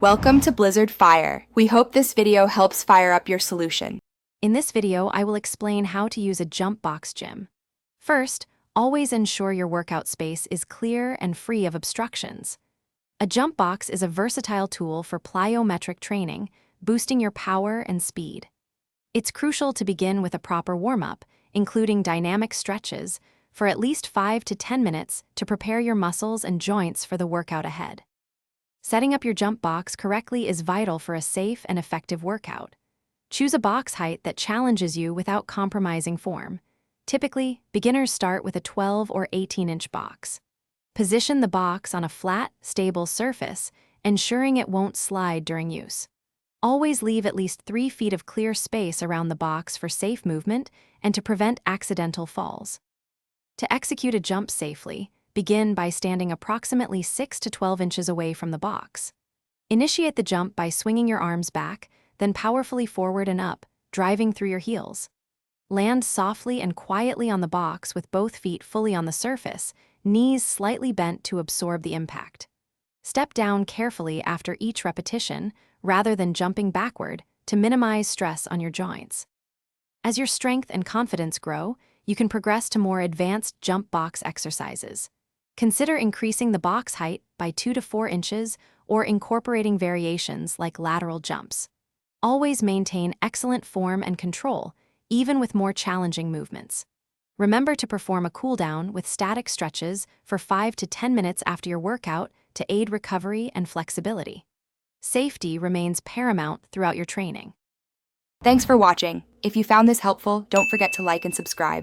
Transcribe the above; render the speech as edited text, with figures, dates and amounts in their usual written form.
Welcome to Blizzard Fire. We hope this video helps fire up your solution. In this video, I will explain how to use a jump box gym. First, always ensure your workout space is clear and free of obstructions. A jump box is a versatile tool for plyometric training, boosting your power and speed. It's crucial to begin with a proper warm-up, including dynamic stretches, for at least 5 to 10 minutes to prepare your muscles and joints for the workout ahead. Setting up your jump box correctly is vital for a safe and effective workout. Choose a box height that challenges you without compromising form. Typically, beginners start with a 12 or 18-inch box. Position the box on a flat, stable surface, ensuring it won't slide during use. Always leave at least 3 feet of clear space around the box for safe movement and to prevent accidental falls. To execute a jump safely, begin by standing approximately 6 to 12 inches away from the box. Initiate the jump by swinging your arms back, then powerfully forward and up, driving through your heels. Land softly and quietly on the box with both feet fully on the surface, knees slightly bent to absorb the impact. Step down carefully after each repetition, rather than jumping backward, to minimize stress on your joints. As your strength and confidence grow, you can progress to more advanced jump box exercises. Consider increasing the box height by 2 to 4 inches or incorporating variations like lateral jumps. Always maintain excellent form and control, even with more challenging movements. Remember to perform a cool-down with static stretches for 5 to 10 minutes after your workout to aid recovery and flexibility. Safety remains paramount throughout your training. Thanks for watching. If you found this helpful, don't forget to like and subscribe.